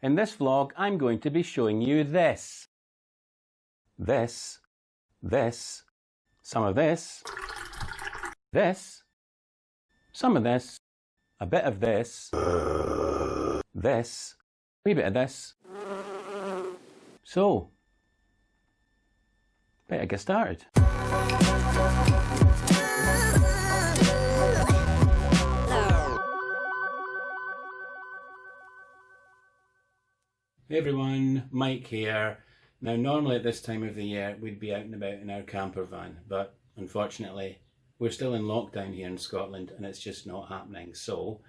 In this vlog, I'm going to be showing you this, some of this, some of this, a bit of this, a wee bit of this. So, better get started. Hey everyone, Mike here. Now normally at this time of the year we'd be out and about in our camper van, but unfortunately we're still in lockdown here in Scotland and it's just not happening. So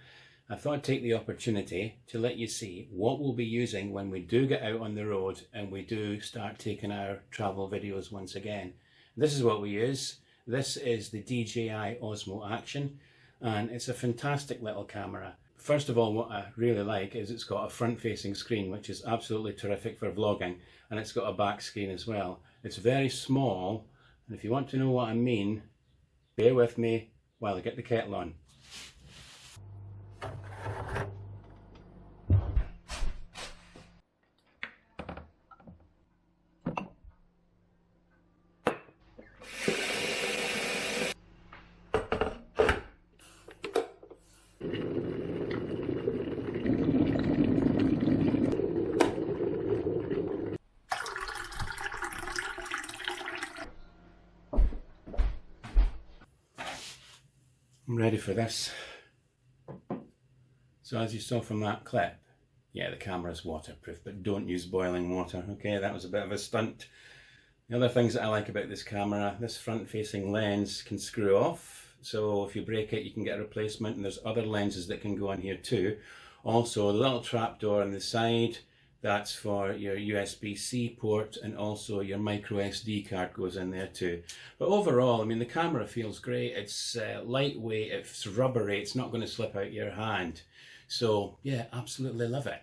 I thought I'd take the opportunity to let you see what we'll be using when we do get out on the road and we do start taking our travel videos once again. This is what we use. This is the DJI Osmo Action and it's a fantastic little camera. First of all, what I really like is it's got a front-facing screen, which is absolutely terrific for vlogging, and it's got a back screen as well. It's very small, and if you want to know what I mean, bear with me while I get the kettle on. I'm ready for this. So as you saw from that clip, yeah, the camera's waterproof, but don't use boiling water. Okay, that was a bit of a stunt. The other things that I like about this camera, this front-facing lens can screw off. So if you break it, you can get a replacement, and there's other lenses that can go on here too. Also, the little trapdoor on the side, that's for your USB-C port, and also your micro SD card goes in there too. But overall, I mean, the camera feels great. It's lightweight, it's rubbery, it's not going to slip out your hand. So yeah, absolutely love it.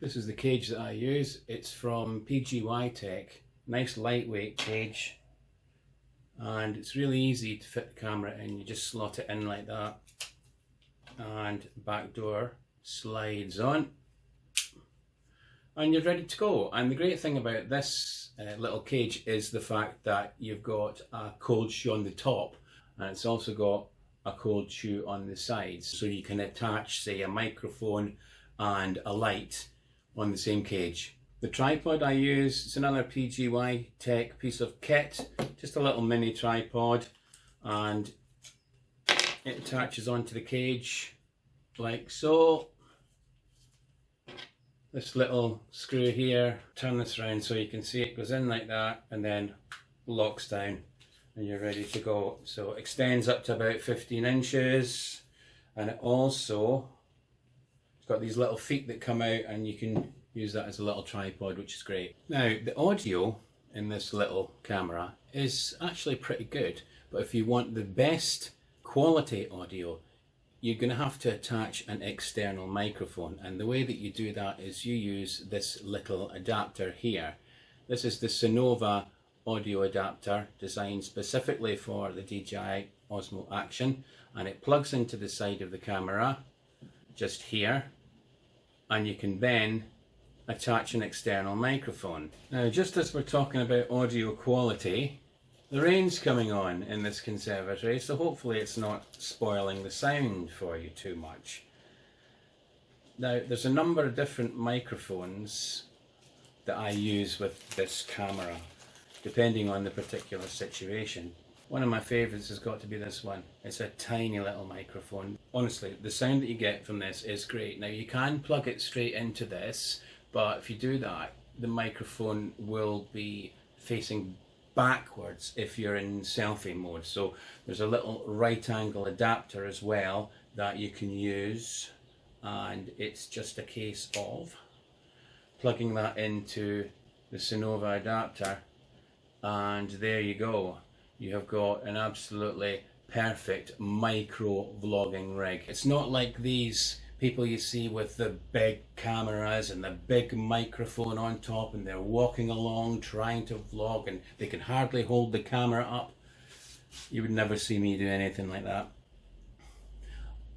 This is the cage that I use. It's from PGY Tech. Nice lightweight cage. And it's really easy to fit the camera in. You just slot it in like that. And back door slides on. And you're ready to go. And the great thing about this little cage is the fact that you've got a cold shoe on the top, and it's also got a cold shoe on the sides, so you can attach, say, a microphone and a light on the same cage. The tripod I use, it's another PGY Tech piece of kit, just a little mini tripod, and it attaches onto the cage like so. This little screw here, turn this around so you can see it goes in like that and then locks down and you're ready to go. So it extends up to about 15 inches, and it also it's got these little feet that come out and you can use that as a little tripod, which is great. Now the audio in this little camera is actually pretty good, but if you want the best quality audio, you're going to have to attach an external microphone, and the way that you do that is you use this little adapter here. This is the Sonova audio adapter designed specifically for the DJI Osmo Action, and it plugs into the side of the camera just here, and you can then attach an external microphone. Now, just as we're talking about audio quality, the rain's coming on in this conservatory, so hopefully it's not spoiling the sound for you too much. Now, there's a number of different microphones that I use with this camera, depending on the particular situation. One of my favourites has got to be this one. It's a tiny little microphone. Honestly, the sound that you get from this is great. Now, you can plug it straight into this, but if you do that, the microphone will be facing backwards if you're in selfie mode. So there's a little right angle adapter as well that you can use, and it's just a case of plugging that into the Sonova adapter, and there you go. You have got an absolutely perfect micro vlogging rig. It's not like these people you see with the big cameras and the big microphone on top, and they're walking along trying to vlog and they can hardly hold the camera up. You would never see me do anything like that.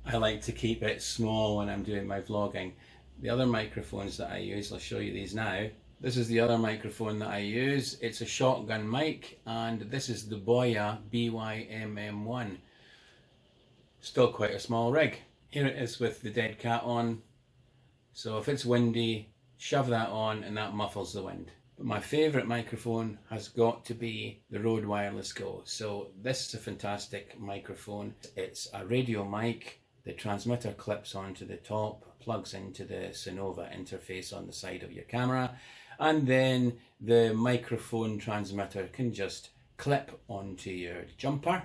I like to keep it small when I'm doing my vlogging. the other microphones that I use, I'll show you these now. This is the other microphone that I use. It's a shotgun mic, and this is the Boya BYMM1. Still quite a small rig. Here it is with the dead cat on. So if it's windy, shove that on and that muffles the wind. But my favourite microphone has got to be the Rode Wireless Go. So this is a fantastic microphone. It's a radio mic. The transmitter clips onto the top, plugs into the Sonova interface on the side of your camera, and then the microphone transmitter can just clip onto your jumper,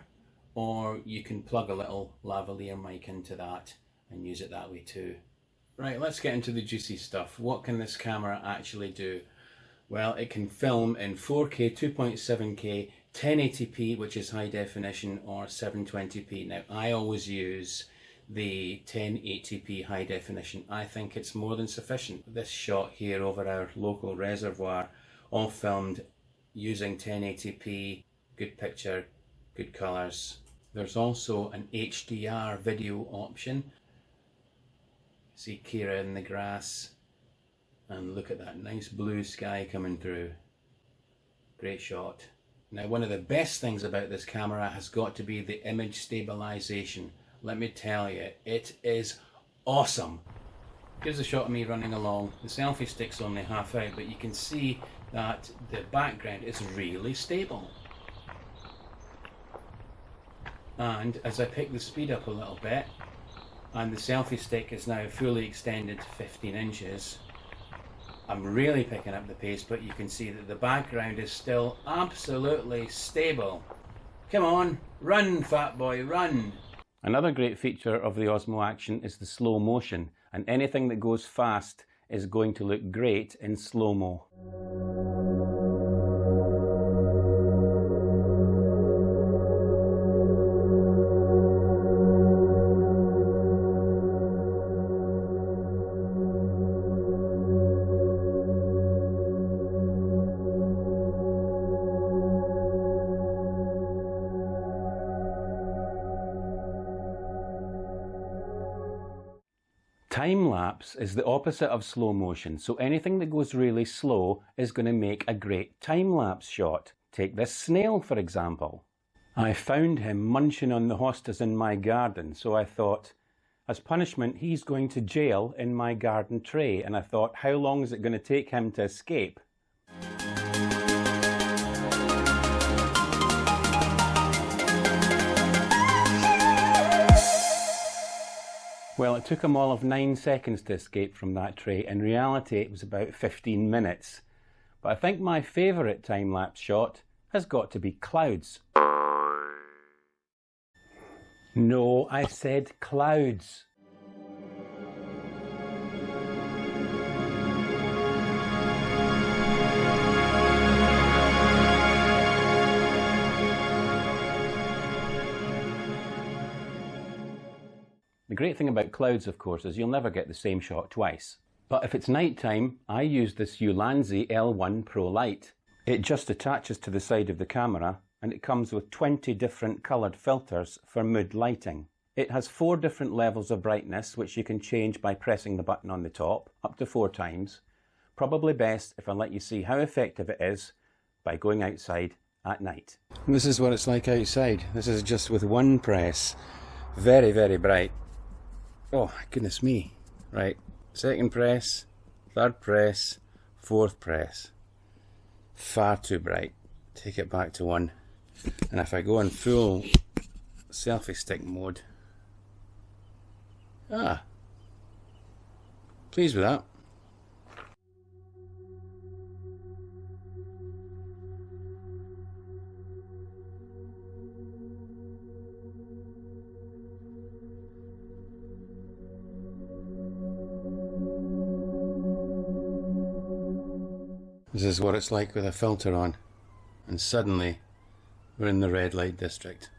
or you can plug a little lavalier mic into that and use it that way too. Right, let's get into the juicy stuff. What can this camera actually do? Well, it can film in 4K, 2.7K, 1080p, which is high definition, or 720p. Now, I always use the 1080p high definition. I think it's more than sufficient. This shot here over our local reservoir, all filmed using 1080p, good picture, good colours. There's also an HDR video option. See Kira in the grass, and look at that nice blue sky coming through. Great shot. Now, one of the best things about this camera has got to be the image stabilization. Let me tell you, it is awesome. Here's a shot of me running along. The selfie stick's only half out, but you can see that the background is really stable. And as I pick the speed up a little bit, and the selfie stick is now fully extended to 15 inches, I'm really picking up the pace, but you can see that the background is still absolutely stable. Come on, run, fat boy, run! Another great feature of the Osmo Action is the slow motion, and anything that goes fast is going to look great in slow-mo. Time-lapse is the opposite of slow motion, so anything that goes really slow is going to make a great time-lapse shot. Take this snail, for example. I found him munching on the hostas in my garden, so I thought, as punishment, he's going to jail in my garden tray, and I thought, how long is it going to take him to escape? Well, it took him all of 9 seconds to escape from that tray. In reality, it was about 15 minutes. But I think my favourite time-lapse shot has got to be clouds. No, I said clouds. The great thing about clouds, of course, is you'll never get the same shot twice. But if it's night time, I use this Ulanzi L1 Pro Light. It just attaches to the side of the camera, and it comes with 20 different coloured filters for mood lighting. It has 4 different levels of brightness, which you can change by pressing the button on the top, up to 4 times. Probably best if I let you see how effective it is by going outside at night. This is what it's like outside. This is just with one press. Very, very bright. Oh, goodness me. Right, second press, third press, fourth press. Far too bright. Take it back to 1. And if I go in full selfie stick mode, pleased with that. This is what it's like with a filter on, and suddenly we're in the red light district.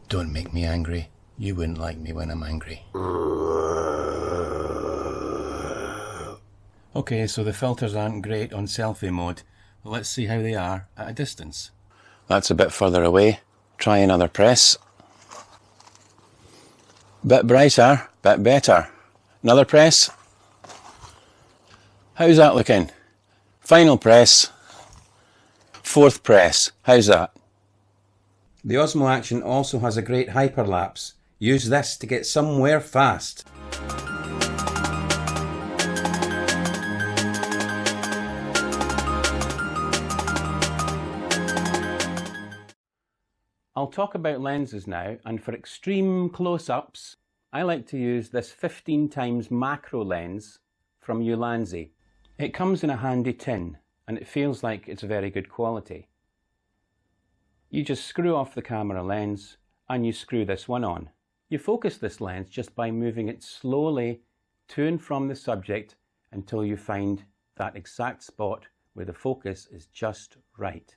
Don't make me angry. You wouldn't like me when I'm angry. Okay, so the filters aren't great on selfie mode. Let's see how they are at a distance. That's a bit further away. Try another press. Bit brighter, bit better. Another press. How's that looking? Final press. Fourth press. How's that? The Osmo Action also has a great hyperlapse. Use this to get somewhere fast. I'll talk about lenses now, and for extreme close-ups, I like to use this 15x macro lens from Ulanzi. It comes in a handy tin, and it feels like it's very good quality. You just screw off the camera lens, and you screw this one on. You focus this lens just by moving it slowly to and from the subject until you find that exact spot where the focus is just right.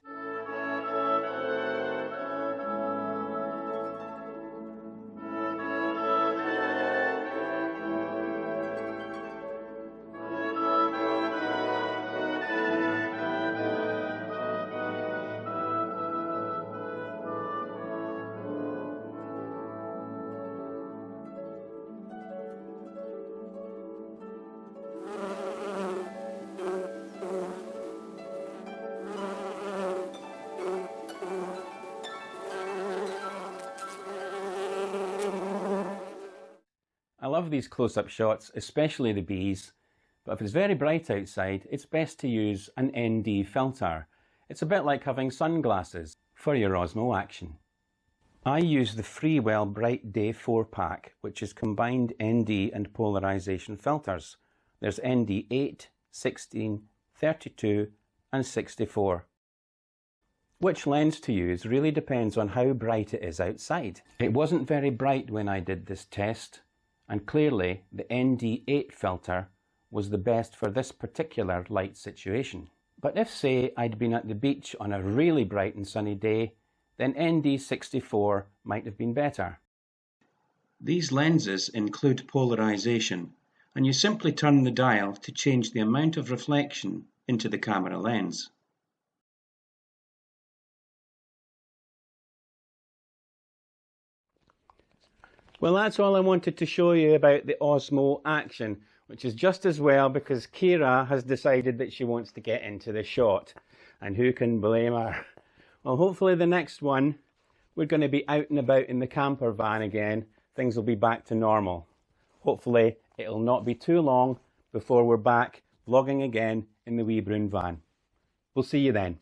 I love these close-up shots, especially the bees, but if it's very bright outside, it's best to use an ND filter. It's a bit like having sunglasses for your Osmo Action. I use the Freewell Bright Day 4-pack, which is combined ND and polarization filters. There's ND 8, 16, 32 and 64. Which lens to use really depends on how bright it is outside. It wasn't very bright when I did this test, and clearly the ND8 filter was the best for this particular light situation. But if, say, I'd been at the beach on a really bright and sunny day, then ND64 might have been better. These lenses include polarization, and you simply turn the dial to change the amount of reflection into the camera lens. Well, that's all I wanted to show you about the Osmo Action, which is just as well because Kira has decided that she wants to get into the shot. And who can blame her? Well, hopefully the next one, we're going to be out and about in the camper van again. Things will be back to normal. Hopefully it'll not be too long before we're back vlogging again in the Wee Broon van. We'll see you then.